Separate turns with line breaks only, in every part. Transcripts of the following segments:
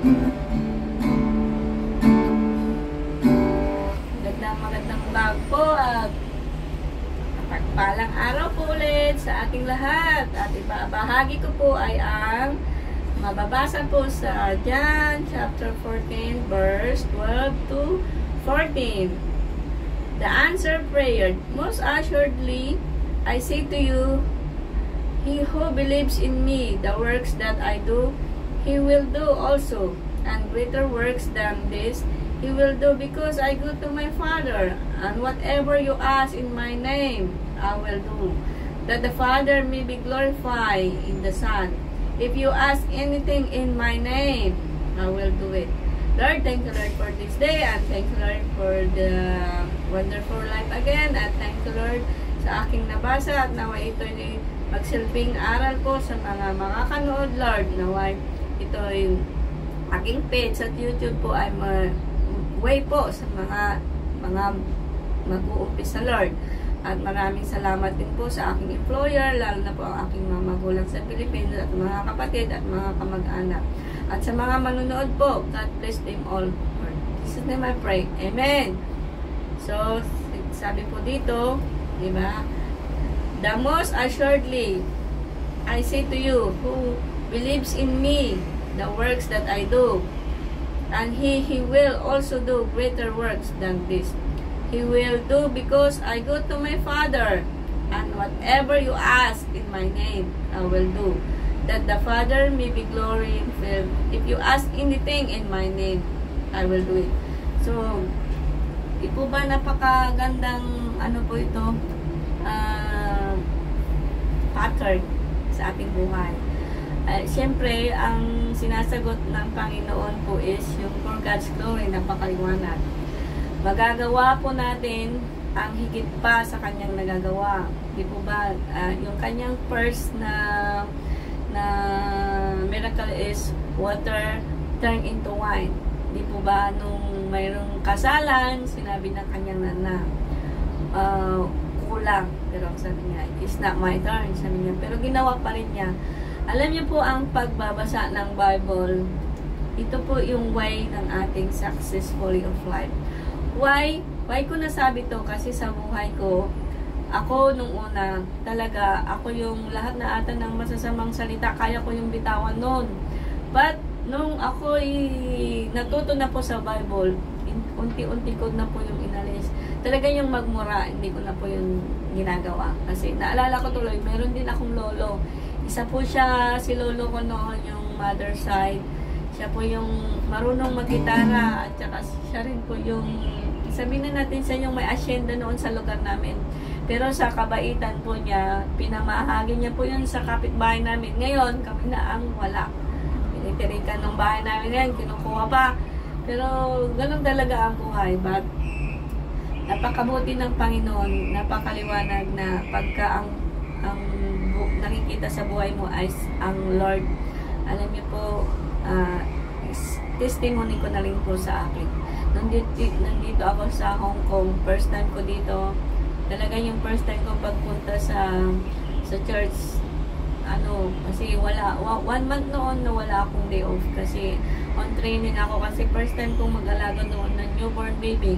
Magandang umaga po at pagpalang araw po ulit sa ating lahat. At ibabahagi ko po ay ang mababasa po sa John chapter 14 verse 12 to 14. The answer prayer. Most assuredly I say to you, he who believes in me, the works that I do, he will do also, and greater works than this he will do, because I go to my Father, and whatever you ask in my name, I will do, that the Father may be glorified in the Son. If you ask anything in my name, I will do it. Lord, thank you, Lord, for this day, and thank you, Lord, for the wonderful life again, and thank you, Lord, sa aking nabasa, at nawa ito ay magsilbing aral po sa mga makakanood, Lord. Nawa ito ay aking page at YouTube po ay way po sa mga mag-uumpisa, Lord. At maraming salamat din po sa aking employer, lalo na po ang aking mga magulang sa Pilipinas at mga kapatid at mga kamag-anak. At sa mga manunood po, God bless them all. Lord, this is name I pray. Amen. So, sabi po dito, di ba? The most assuredly, I say to you, who believes in me, the works that I do, and he will also do greater works than this. He will do, because I go to my Father, and whatever you ask in my name, I will do, that the Father may be glorified. If you ask anything in my name, I will do it. So, di po ba napakagandang po ito, pattern sa ating buhay. Siyempre, ang sinasagot ng Panginoon po is yung for God's glory, napakaliwanag. Magagawa po natin ang higit pa sa kanyang nagagawa. Di po ba, yung kanyang first na miracle is water turn into wine. Di po ba, nung mayroong kasalan, sinabi ng kanyang nana, kulang. Pero sabi niya, it's not my turn. Sabi niya, pero ginawa pa rin niya. Alam niyo po, ang pagbabasa ng Bible, ito po yung way ng ating successfully of life. Why? Why ko nasabi to? Kasi sa buhay ko, ako nung una, talaga, ako yung lahat na ata ng masasamang salita, kaya ko yung bitawan noon. But, nung ako natuto na po sa Bible, unti-unti ko na po yung inalis. Talaga yung magmura, hindi ko na po yung ginagawa. Kasi naalala ko tuloy, meron din akong lolo. Isa po siya, si lolo ko noon, yung mother side. Siya po yung marunong mag-gitara, at saka siya rin po yung, sabihin na natin siya yung may asyenda noon sa lugar namin. Pero sa kabaitan po niya, pinamahagi niya po yun sa kapitbahay namin. Ngayon, kami na ang wala. Pinitirikan ng bahay namin ngayon, kinukuha pa. Pero ganun talaga ang buhay. But napakabuti ng Panginoon, napakaliwanag na pagka ang nakikita sa buhay mo ay ang Lord. Alam niyo po, testimony ko na rin po sa akin. Nandito ako sa Hong Kong, first time ko dito. Talaga yung first time ko pagpunta sa church. Kasi wala, 1 month noon na wala akong day off. Kasi on training ako, kasi first time kong mag-alaga noon ng newborn baby.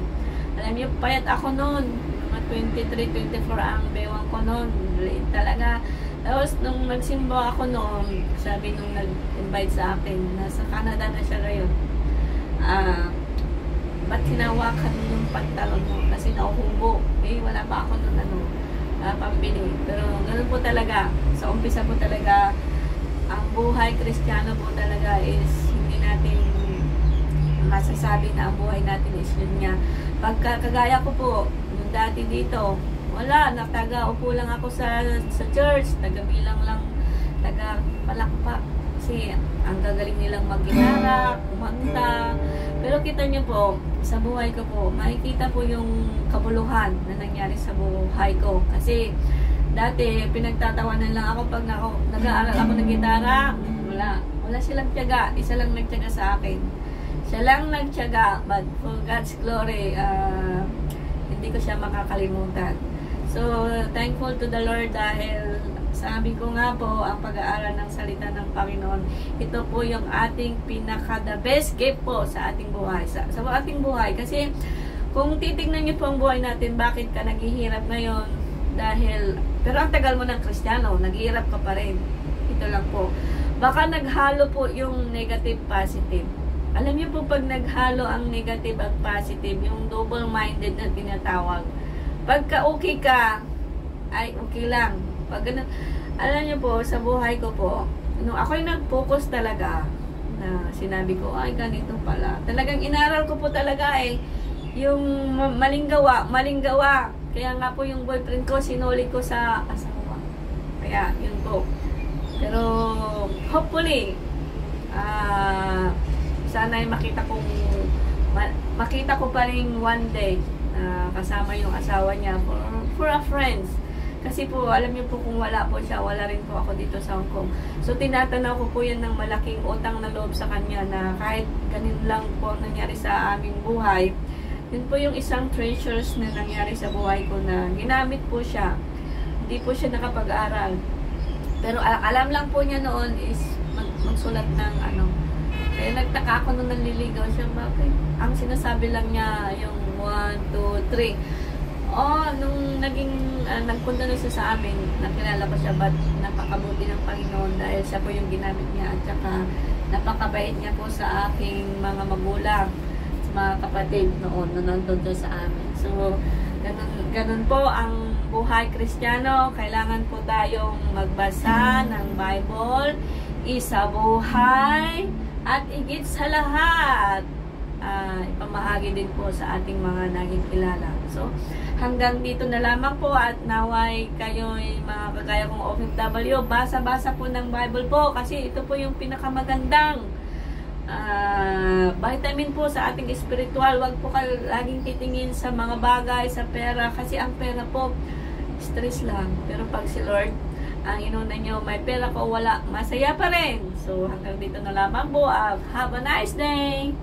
Alam niyo, payat ako noon. Mga 23, 24 ang bewang ko noon. Talaga. Tapos, nung nagsimba ako noon, sabi nung nag-invite sa akin, nasa Canada na siya ngayon, ba't hinawakan yung pantalon mo? Kasi nauhubo. Wala pa ako noon, pambili. Pero, ganun po talaga. Sa umpisa po talaga, ang buhay Kristiyano po talaga is, hindi natin masasabi na ang buhay natin is yun nga. Pagkakagaya ko po, yung dati dito, wala, upo lang ako sa church, taga-bilang lang, taga-palakpak. Kasi ang gagaling nilang mag-gitara, kumanta. Pero kita nyo po, sa buhay ko po, makikita po yung kabuluhan na nangyari sa buhay ko. Kasi dati, pinagtatawanan lang ako pag nag-aaral ako ng gitara. Wala silang tiyaga. Isa lang nagtiyaga sa akin. Siya lang nagtiyaga, but for God's glory, hindi ko siya makakalimutan. So, thankful to the Lord dahil Sabi ko nga po, ang pag-aaral ng salita ng Panginoon, ito po yung ating pinaka-the best gift po sa ating buhay. Sa ating buhay. Kasi, kung titignan niyo po ang buhay natin, bakit ka naghihirap ngayon? Pero ang tagal mo ng Kristiyano, naghihirap ka pa rin. Ito lang po. Baka naghalo po yung negative, positive. Alam niyo po, pag naghalo ang negative at positive, yung double-minded na tinatawag, pagka okay ka, ay okay lang. Pag ganun, alam niyo po, sa buhay ko po, nung ako'y nag-focus talaga, na sinabi ko, ay ganito pala. Talagang inaral ko po talaga yung maling gawa. Kaya nga po yung boyfriend ko, sinuli ko sa asawa. Kaya, yun po. Pero, hopefully, sana ay makita ko pa rin one day kasama yung asawa niya for a friends. Kasi po, alam niyo po kung wala po siya, wala rin po ako dito sa Hong Kong. So, tinatanaw ko po yan ng malaking utang na loob sa kanya na kahit ganun lang po nangyari sa aming buhay, yun po yung isang treasures na nangyari sa buhay ko na ginamit po siya. Hindi po siya nakapag-aral. Pero alam lang po niya noon is magsulat ng Kaya nagtaka ako nung nanliligaw siya. Bakit? Ang sinasabi lang niya yung 1, 2, 3. Nung nagpunta na siya sa amin, nakilala ko siya, but napakabuti ng Panginoon dahil siya po yung ginamit niya at saka napakabait niya po sa aking mga magulang, sa mga kapatid nung nandun sa amin. So, ganun po ang buhay Kristiyano. Kailangan po tayong magbasa ng Bible, isabuhay, at higit sa lahat, ipamahagi din po sa ating mga naging kilala. So, hanggang dito na lamang po at naway kayo'y mga kagaya kong OFW, basa-basa po ng Bible po kasi ito po yung pinakamagandang vitamin po sa ating spiritual. Huwag po kayo laging titingin sa mga bagay, sa pera, kasi ang pera po, stress lang. Pero pag si Lord, ang inuna nyo, may pera ko, wala, masaya pa rin. So, hanggang dito na lamang po. Have a nice day!